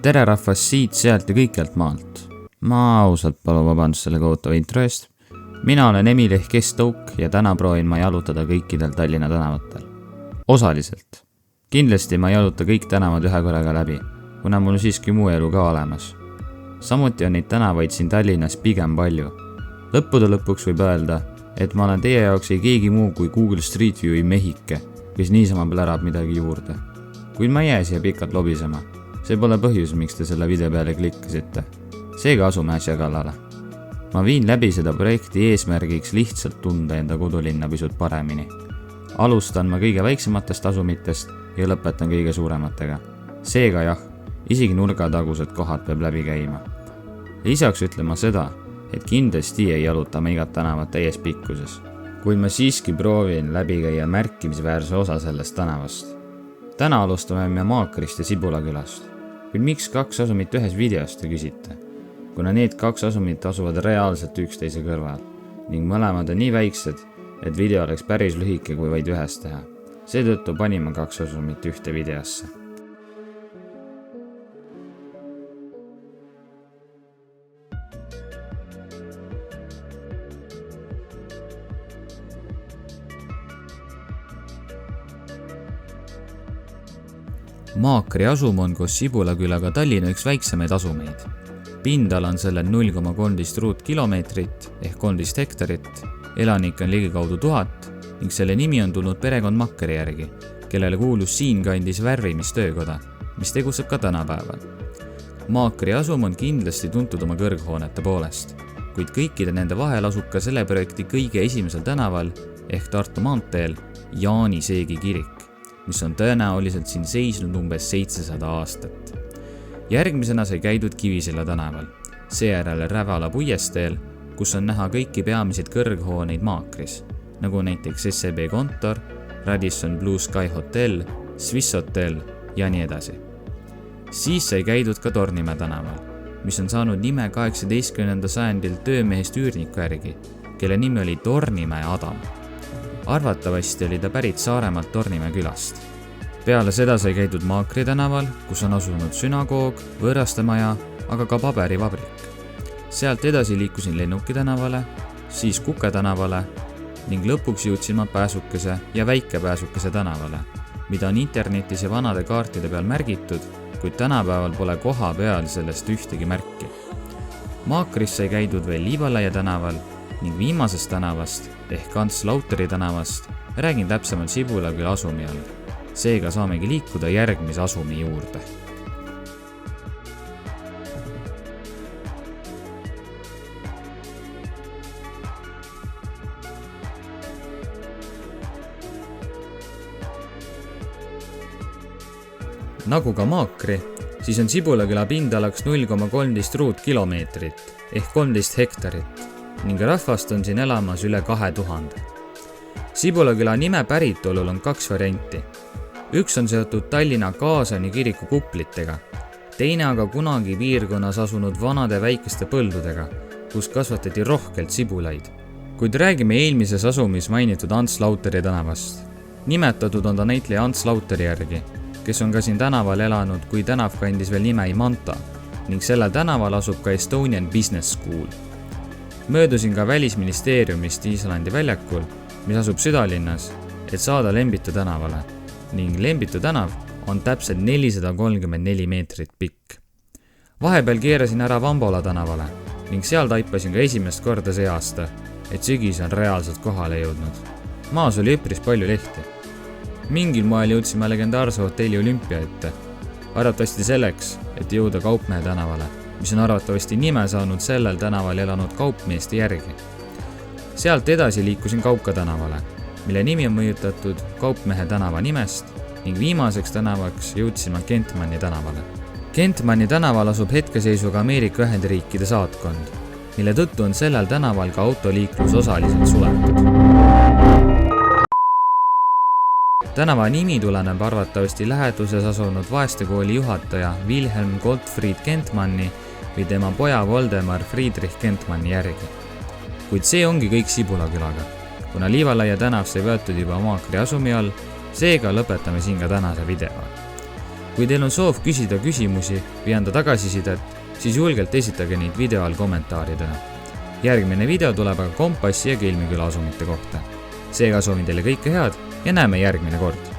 Tere rahvas siit, sealt ja kõikjalt maalt. Ma ausalt palun vabandust selle kohutava intro eest. Mina olen Emil ehk Kestouk ja täna proovin ma jalutada kõikidel Tallinna tänavatel. Osaliselt. Kindlasti ma jaluta kõik tänavad ühe korraga läbi, kuna mul on siiski muu elu ka olemas. Samuti on neid tänavaid siin Tallinnas pigem palju. Lõppude lõpuks võib öelda, et ma olen teie jaoks ei keegi muu kui Google Street View'i mehike, kes niisama plärab midagi juurde. Kuid ma ei jää siia pikalt lobisema. See pole põhjus, miks te selle video peale klikkasite. Seega asume asja kallale. Ma viin läbi seda projekti eesmärgiks lihtsalt tunda enda kodulinna pisut paremini. Alustan ma kõige väiksematest asumitest ja lõpetan kõige suurematega. Seega jah, isegi nurgatagused kohad peab läbi käima. Lisaks ütlen ma seda, et kindlasti ei jaluta ma igat tänavat täies pikkuses. Kuid ma siiski proovin läbi käia märkimisväärse osa sellest tänavast. Täna alustame me Maakrist ja Sibulakülast. Kuid miks 2 asumit ühes videos te küsite? Kuna need 2 asumit asuvad reaalselt üksteise kõrval ning mõlemad on nii väiksed, et video oleks päris lühike kui vaid ühes teha. Seetõttu panime 2 asumit ühte videosse. Maakri asum on koos Sibulakülaga Tallinna üks väiksemaid asumeid. Pindal on sellel 0,13 ruutkilomeetrit ehk 13 hektarit, elanik on ligikaudu 1000 ning selle nimi on tulnud perekond Makkeri järgi, kellele kuulus siinkandis värvimistöökoda, mis tegutseb ka tänapäeval. Maakri asum on kindlasti tuntud oma kõrghoonete poolest, kuid kõikide nende vahel asub ka selle projekti kõige esimesel tänaval ehk Tartu maanteel Jaani Seegi kirik, mis on tõenäoliselt siin seisnud umbes 700 aastat. Järgmisena sai käidud Kivisilla tänaval, seejärel Rävala puiesteel, kus on näha kõiki peamiseid kõrghooneid Maakris, nagu näiteks SEB kontor, Radisson Blue Sky Hotel, Swiss Hotel ja nii edasi. Siis sai käidud ka Tornimäe tänaval, mis on saanud nime 18. sajandil töömehest üürniku järgi, kelle nimi oli Tornimäe Adam. Arvatavasti oli ta pärit Saaremaalt Tornimäe külast. Peale seda sai käidud Maakri tänaval, kus on asunud sünagoog, võõrastemaja, aga ka paberivabrik. Sealt edasi liikusin Lennuki tänavale, siis Kuke tänavale ning lõpuks jõudsin ma Pääsukese ja Väike Pääsukese tänavale, mida on internetis ja vanade kaartide peal märgitud, kuid tänapäeval pole koha peal sellest ühtegi märki. Maakris sai käidud veel Liivalaia tänaval ning viimasest tänavast ehk Ants Lauteri tänavast räägin täpsemalt Sibulaküla asumi all. Seega saamegi liikuda järgmise asumi juurde. Nagu ka Maakri, siis on Sibulaküla pindalaks 0,13 ruutkilomeetrit ehk 13 hektarit ning rahvast on siin elamas üle 2000. Sibulaküla nime päritolul on 2 varianti. Üks on seotud Tallinna Kaasani kiriku kuplitega, teine aga kunagi piirkonnas asunud vanade väikeste põldudega, kus kasvatati rohkelt sibulaid. Kuid räägime eelmises asumis mainitud Ants Lauteri tänavast. Nimetatud on ta näitleja Ants Lauteri järgi, kes on ka siin tänaval elanud, kui tänav kandis veel nime Imanta ning sellel tänaval asub ka Estonian Business School. Möödusin ka Välisministeeriumist Iislandi väljakul, mis asub südalinnas, et saada Lembitu tänavale ning Lembitu tänav on täpselt 434 meetrit pikk. Vahepeal keerasin ära Vambola tänavale ning seal taipasin ka esimest korda see aasta, et sügis on reaalselt kohale jõudnud. Maas oli üpris palju lehti. Mingil moel jõudsime legendaarse hotelli Olympia ette, arvatavasti selleks, et jõuda Kaupmehe tänavale, mis on arvatavasti nime saanud sellel tänaval elanud kaupmeeste järgi. Sealt edasi liikusin Kauka tänavale, mille nimi on mõjutatud Kaupmehe tänava nimest ning viimaseks tänavaks jõudsime Kentmanni tänavale. Kentmanni tänaval asub hetkeseisuga Ameerika Ühendriikide saatkond, mille tõttu on sellel tänaval ka autoliiklus osaliselt suletud. Tänava nimi tuleneb arvatavasti läheduses asunud vaestekooli juhataja Wilhelm Gottfried Kentmanni või tema poja Voldemar Friedrich Kentmanni järgi. Kuid see ongi kõik Sibulakülaga, kuna Liivalaia tänav sai võetud juba Maakri asumi all, seega lõpetame siin ka tänase video. Kui teil on soov küsida küsimusi või anda tagasisidet, siis julgelt esitage neid video all kommentaaridena. Järgmine video tuleb aga Kompassi ja Kelmiküla asumite kohta. Seega soovin teile kõike head ja näeme järgmine kord.